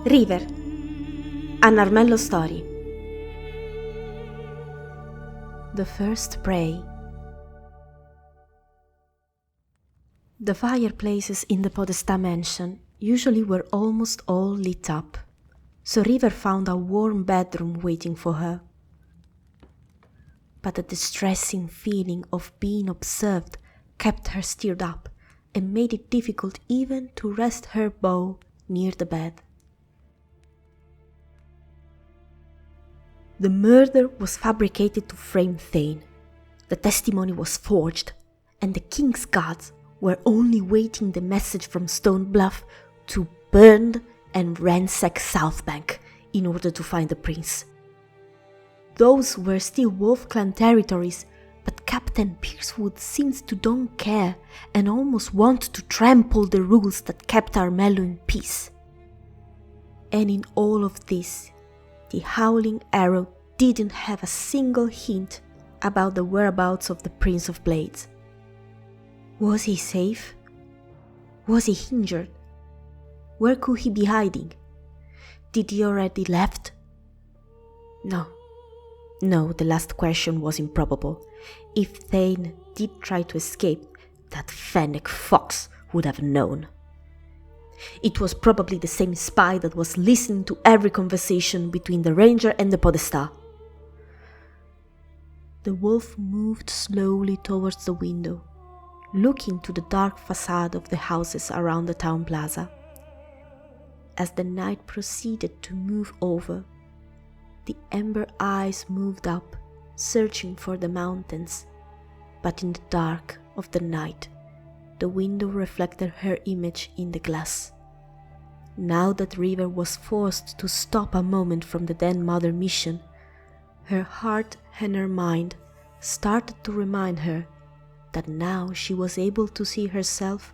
River, an Armello story. The first prey. The fireplaces in the Podestà mansion usually were almost all lit up, so River found a warm bedroom waiting for her. But the distressing feeling of being observed kept her stirred up and made it difficult even to rest her bow near the bed. The murder was fabricated to frame Thane. The testimony was forged, and the king's guards were only waiting the message from Stone Bluff to burn and ransack South Bank in order to find the prince. Those were still Wolf Clan territories, but Captain Piercewood seems to don't care and almost want to trample the rules that kept Armello in peace. And in all of this, the Howling Arrow didn't have a single hint about the whereabouts of the Prince of Blades. Was he safe? Was he injured? Where could he be hiding? Did he already left? No, the last question was improbable. If Thane did try to escape, that Fennec fox would have known. It was probably the same spy that was listening to every conversation between the ranger and the Podestà. The wolf moved slowly towards the window, looking to the dark facade of the houses around the town plaza. As the night proceeded to move over, the amber eyes moved up, searching for the mountains, but in the dark of the night, the window reflected her image in the glass. Now that River was forced to stop a moment from the dead mother mission, her heart and her mind started to remind her that now she was able to see herself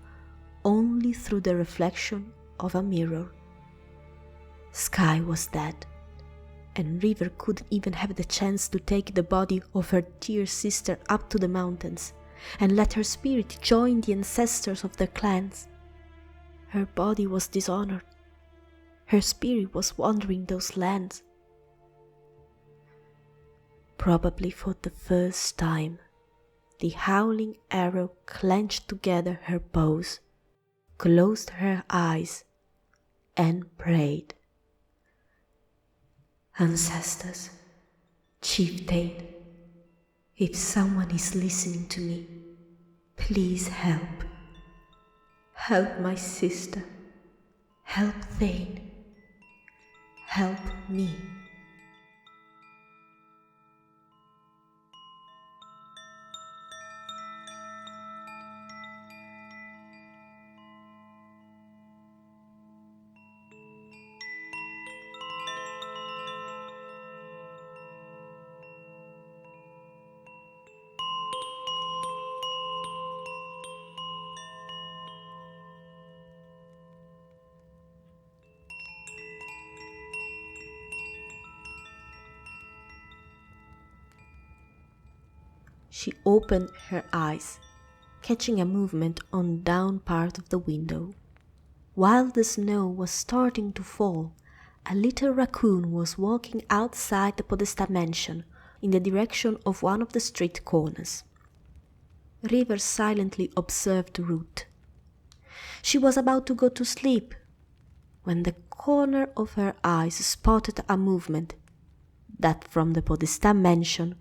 only through the reflection of a mirror. Sky was dead, and River couldn't even have the chance to take the body of her dear sister up to the mountains and let her spirit join the ancestors of their clans. Her body was dishonored. Her spirit was wandering those lands. Probably for the first time, the Howling Arrow clenched together her bows, closed her eyes, and prayed. Ancestors, Chief Thane, if someone is listening to me, please help. Help my sister. Help Thane. Help me. She opened her eyes, catching a movement on the down part of the window. While the snow was starting to fall, a little raccoon was walking outside the Podestà mansion in the direction of one of the street corners. River silently observed the route. She was about to go to sleep when the corner of her eyes spotted a movement that from the Podestà mansion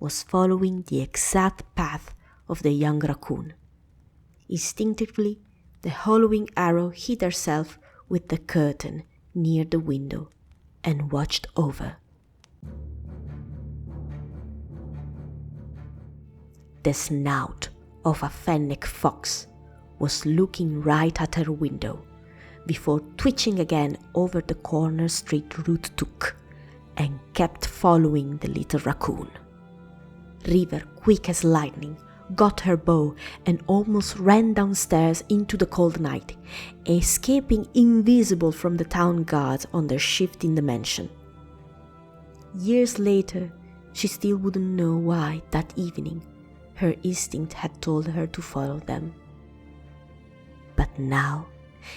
was following the exact path of the young raccoon. Instinctively, the Howling Arrow hid herself with the curtain near the window and watched over. The snout of a fennec fox was looking right at her window before twitching again over the corner street route took and kept following the little raccoon. River, quick as lightning, got her bow and almost ran downstairs into the cold night, escaping invisible from the town guards on their shift in the mansion. Years later, she still wouldn't know why that evening her instinct had told her to follow them. But now,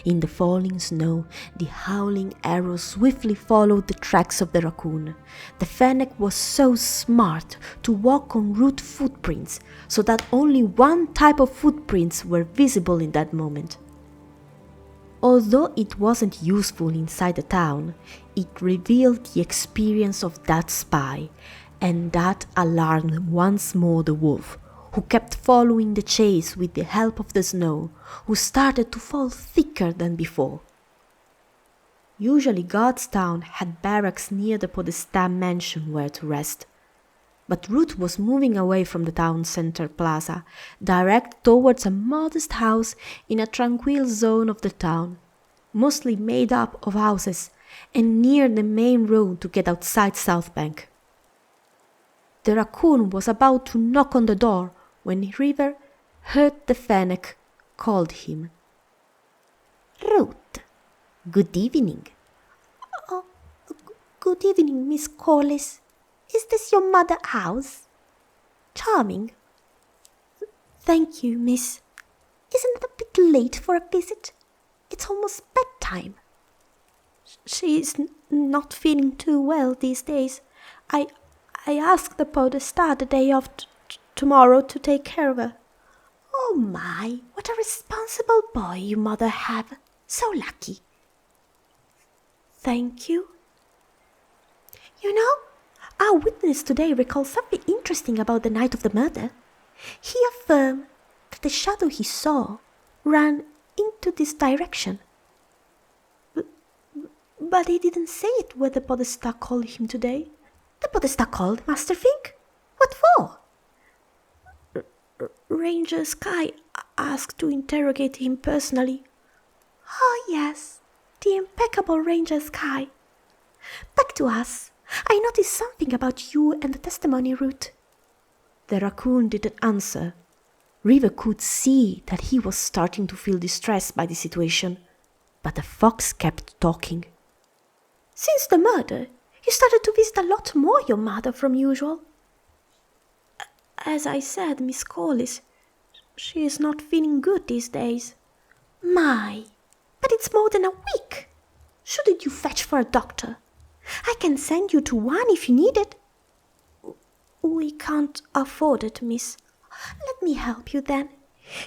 in the falling snow, the howling arrow swiftly followed the tracks of the raccoon. The fennec was so smart to walk on root footprints, so that only one type of footprints were visible in that moment. Although it wasn't useful inside the town, it revealed the experience of that spy, and that alarmed once more the wolf, who kept following the chase with the help of the snow, who started to fall thicker than before. Usually Godstown had barracks near the Podesta mansion where to rest, but Ruth was moving away from the town center plaza, direct towards a modest house in a tranquil zone of the town, mostly made up of houses, and near the main road to get outside South Bank. The raccoon was about to knock on the door when River heard the fennec called him. "Ruth, good evening." "Oh, good evening, Miss Corliss. Is this your mother's house?" "Charming." "Thank you, miss. Isn't it a bit late for a visit? It's almost bedtime." "She's not feeling too well these days. I asked the Podesta the day of tomorrow to take care of her." "Oh my, what a responsible boy you mother have. So lucky." "Thank you." "You know, our witness today recalls something interesting about the night of the murder. He affirmed that the shadow he saw ran into this direction." But he didn't say it when the Podesta called him today." "The Podesta called, Master Fink? What for?" Ranger Sky asked to interrogate him personally." "Oh yes, the impeccable Ranger Sky. Back to us. I noticed something about you and the testimony, Ruth." The raccoon didn't answer. River could see that he was starting to feel distressed by the situation, but the fox kept talking. "Since the murder, you started to visit a lot more your mother from usual." "As I said, Miss Corliss, she is not feeling good these days." "My, but it's more than a week. Shouldn't you fetch for a doctor? I can send you to one if you need it." "We can't afford it, miss." "Let me help you then.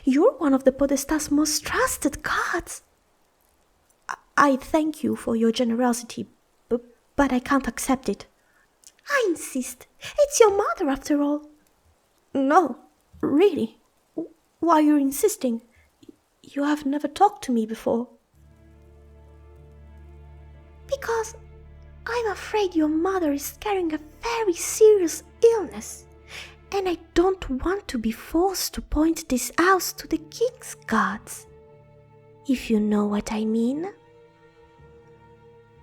You're one of the Podesta's most trusted guards." I thank you for your generosity, but I can't accept it." "I insist. It's your mother after all." "No, really. Why are you insisting? You have never talked to me before." "Because I'm afraid your mother is carrying a very serious illness, and I don't want to be forced to point this out to the king's guards, if you know what I mean."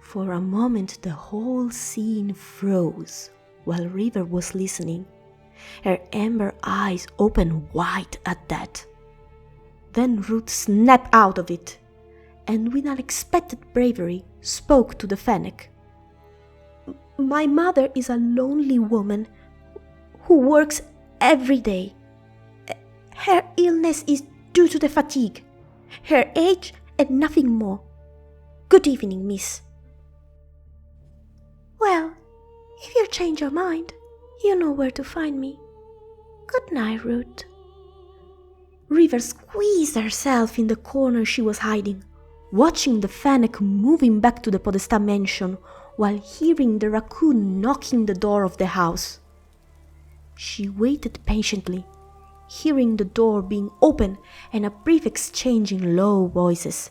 For a moment the whole scene froze while River was listening, her amber eyes opened wide at that. Then Ruth snapped out of it, and with unexpected bravery spoke to the fennec. "My mother is a lonely woman who works every day. Her illness is due to the fatigue, her age, and nothing more. Good evening, miss." "Well, if you change your mind, you know where to find me. Good night, Ruth." River squeezed herself in the corner she was hiding, watching the fennec moving back to the Podesta mansion while hearing the raccoon knocking the door of the house. She waited patiently, hearing the door being opened and a brief exchange in low voices,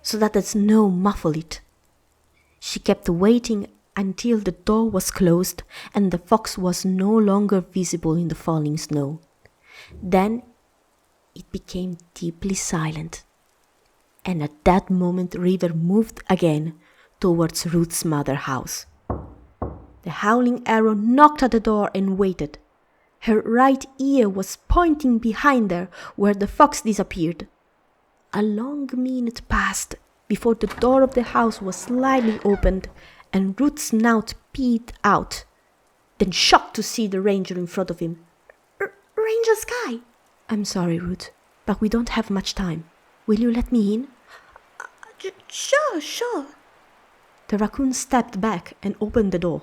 so that the snow muffled it. She kept waiting until the door was closed and the fox was no longer visible in the falling snow. Then it became deeply silent, and at that moment River moved again towards Ruth's mother's house. The howling arrow knocked at the door and waited, Her right ear was pointing behind her where the fox disappeared. A long minute passed before the door of the house was slightly opened and Ruth's snout peeped out, then shocked to see the ranger in front of him. Ranger Sky! I'm sorry, Ruth, but we don't have much time. Will you let me in? Sure. The raccoon stepped back and opened the door.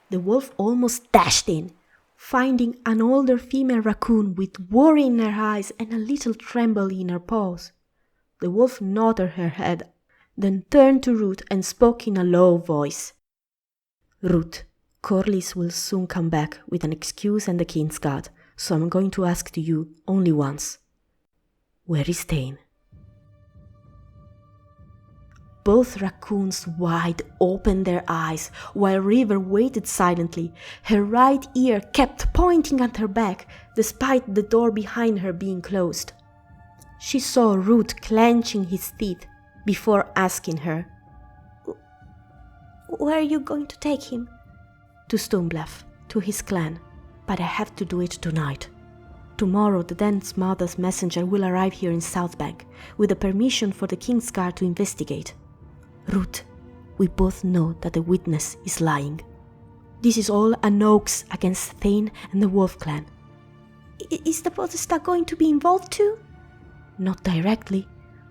The wolf almost dashed in, finding an older female raccoon with worry in her eyes and a little tremble in her paws. The wolf nodded her head, then turned to Ruth and spoke in a low voice. Ruth, Corliss will soon come back with an excuse and the king's guard, so I'm going to ask to you only once. Where is Thane? Both raccoons wide opened their eyes, while River waited silently. Her right ear kept pointing at her back, despite the door behind her being closed. She saw Ruth clenching his teeth before asking her, Where are you going to take him? To Stonebluff, to his clan, but I have to do it tonight. Tomorrow the dance mother's messenger will arrive here in Southbank with the permission for the King's Guard to investigate. Ruth, we both know that the witness is lying. This is all an hoax against Thane and the Wolf Clan. Is the Podesta going to be involved too? Not directly,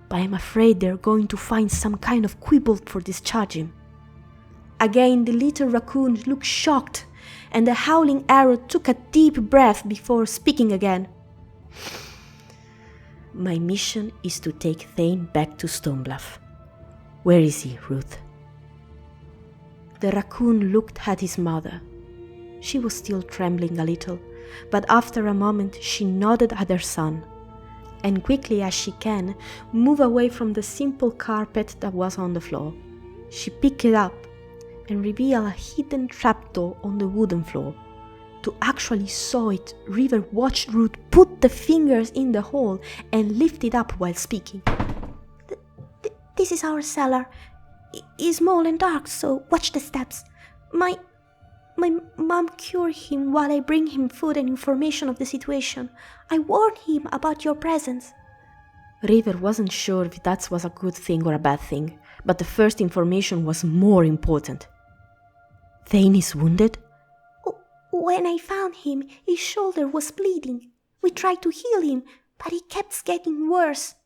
but I'm afraid they're going to find some kind of quibble for discharging him. Again the little raccoon looked shocked, and the howling arrow took a deep breath before speaking again. My mission is to take Thane back to Stonebluff. Where is he, Ruth? The raccoon looked at his mother. She was still trembling a little, but after a moment she nodded at her son, and quickly as she can, moved away from the simple carpet that was on the floor. She picked it up and revealed a hidden trapdoor on the wooden floor. To actually saw it, River watched Ruth put the fingers in the hole and lift it up while speaking. This is our cellar. It's small and dark, so watch the steps. My mom cured him while I bring him food and information of the situation. I warned him about your presence. River wasn't sure if that was a good thing or a bad thing, but the first information was more important. Thane is wounded? When I found him, his shoulder was bleeding. We tried to heal him, but he kept getting worse.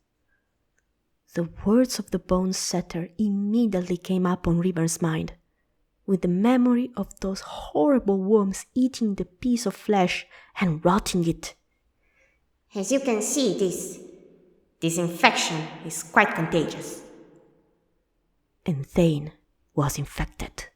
The words of the bone setter immediately came up on River's mind, with the memory of those horrible worms eating the piece of flesh and rotting it. As you can see, this infection is quite contagious. And Thane was infected.